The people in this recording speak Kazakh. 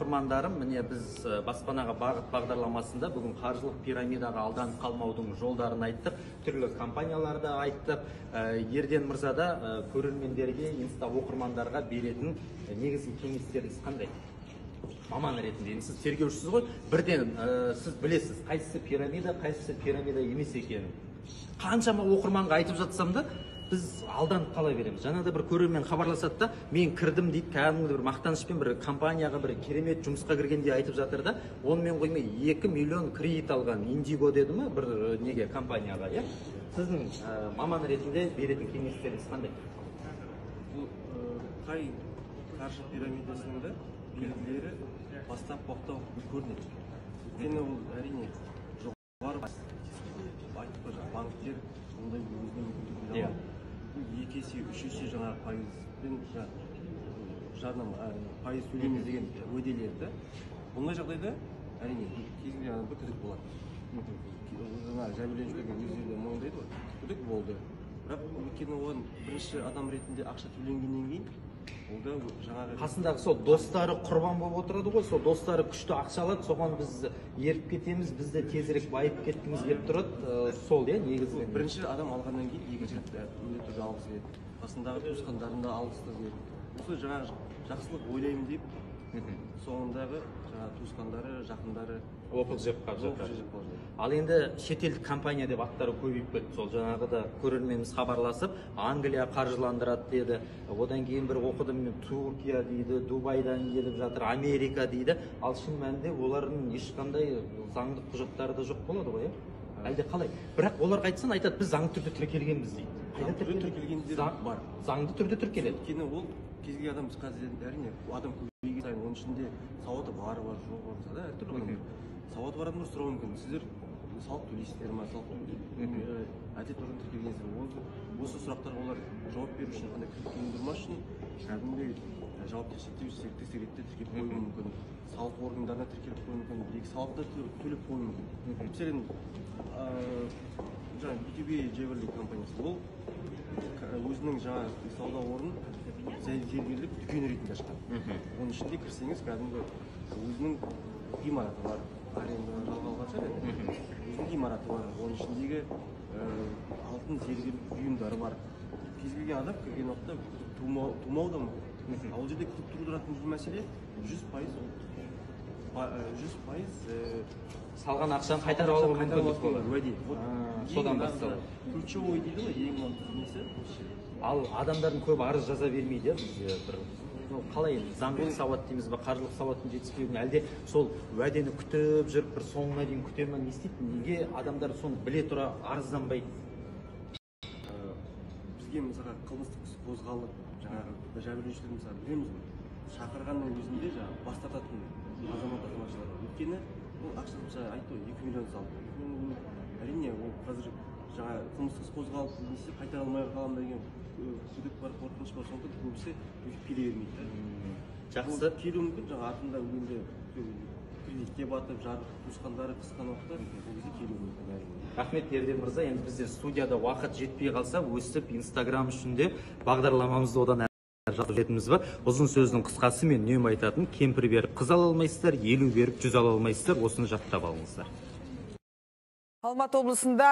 оқырмандарым, міне біз баспанаға бағыт бағдарламасында бүгін қаржылық пирамидаға алданып қалмаудың жолдарын айттық, түрлі компанияларды айттық. Ерден Мырза да көрермендерге, инста оқырмандарға беретін негізгі кеңестеріңіз қандай? Маман ретінде, сіз тергеушісіз ғой, бірден сіз білесіз, қайсысы пирамида емес екенін. Қаншама оқырманға айтып жатсам да, біз алданып қала береміз. Жаңада бір көрермен хабарласады да, мен кірдім дейді, кәдімгі бір мақтанышпен бір компанияға бір керемет жұмысқа кіргенде айтып жатыр да, онымен қоймай 2 миллион кредит алған Индиго деді ме бір неге компанияға, иә? Сіздің маман ретінде беретін кеңестеріңіз қандай? Бұл қай қаржы пирамидасының да белгілері бастап уақытта көрінеді. Өйткені ол әрине жоғары банктер ондай өзінің мүмкіндігін алады. Бұл 2 есе, 3 есе жаңағы пайызбен жарнама пайыз төлейміз деген уәделерді. Бұндай жағдайда әрине кез келген адамда күдік болады. Жаңа жәбірленушілерге өздері де мойындайды ғой, күдік болды. Бірақ өйткені оған бірінші адам ретінде ақша төленгеннен кейін ол да жаңағы қасындағы сол достары құрбан болып отырады ғой, сол достары күшті ақша алады, соған біз еріп кетеміз, бізді тезірек байып кеттіңіз деп тұрады, сол иә негізгі. Бірінші адам алғаннан кейін екінші міндетті түрде алғысы келеді, қасындағы туысқандарына алғысы келеді. Осы жаңағы жақсылық ойлаймын деп соңындағы жаңағы туысқандары, жақындары опық жеп қалып жатыр. Ал енді шетелдік компания деп аттары көбейіп кетті. Сол жаңағыда көрерменіміз хабарласып, Англия қаржыландырады деді. Одан кейін бір оқыдым, Түркия дейді, Дубайдан келіп жатыр, Америка дейді. Ал шын мәнінде олардың ешқандай заңдық құжаттары да жоқ болады ғой, әлде қалай? Бірақ оларға айтсан айтады, біз заңды түрде тіркелгенбіз дейді. Заңды түрде тіркелгендер бар. Заңды түрде тіркеледі. Өйткені ол кез келген адам қазір әрине адам көбейген сайын оның ішінде сауаты бар, жоқ болса да әртүрлі адам. Сауаты бар адамдар сұрауы мүмкін. Сіздер салық төлейсіздер ме, әдет орган тіркелгенсіздер. Осы сұрақтарға олар жауап беру үшін қандай күдіктеніп тұрмас үшін кәдімгідей жауапкершілікте серіктестік ретінде тіркеліп қоюы мүмкін. Салық органдарына тіркеліп қоюы мүмкін, екі салықты төлеп қоюы мүмкін. Мәселен, жаңағы B2B Jewelry компаниясы ол өзінің жаңағы сауда орнын зергерлік дүкен ретінде ашқан. Оның ішінде кірсеңіз кәдімгі өзінің ғимараты бар, арендаға жалға алған шығар, өзінің ғимараты бар, оның ішіндегі алтын зергерлік бұйымдары бар. Кез келген адам кірген уақытта тумау да мүмкін. Ол жерде күтіп тұратын мәселе 100% салған ақшаны қайтарып алуға мүмкіндік болады. Уәде. Содан басталады. Ключевой дейді ғой, ең маңызды несі. Ал адамдардың көбі арыз жаза бермейді, бізге бір қалай заңдық сауат дейміз бе, қаржылық сауаттың жетіспеуіне, әлде сол уәдені күтіп жүріп бір соңына дейін күте ме, не істейді? Неге адамдар соны біле тұра арызданбайды? Бізге мысалға қылмыстық іс қозғалып, жаңағы жәбірленушілер мысалы білеміз ғой, шақырғанның өзінде жаңағы бас тартатын азамат азаматшылар бар. Өйткені ол ақша мысалы айтты ғой 2 миллион салды. Әрине ол қазір жаңа қылмыстық іс қозғалып немесе қайтара алмай қаламын деген күдік бар, қорқыныш бар, сондықтан көбісі келе бермейді. Жақсы. Келуі мүмкін, жаңа артында өлеңде кредитке батып, жарық туысқандары қысқан уақытта ол кезде келуі мүмкін әрине. Рахмет Ерден Мырза, енді бізде студияда уақыт жетпей қалса, өстіп Инстаграм үшінде бағдарламамызды одан жазып жетіміз бар. Ұзын сөздің қысқасы мен үнемі айтатын, кемпір беріп қыз ала алмайсыздар, 50 беріп 100 ала алмайсыздар, осыны жаттап алыңыздар. Алматы облысында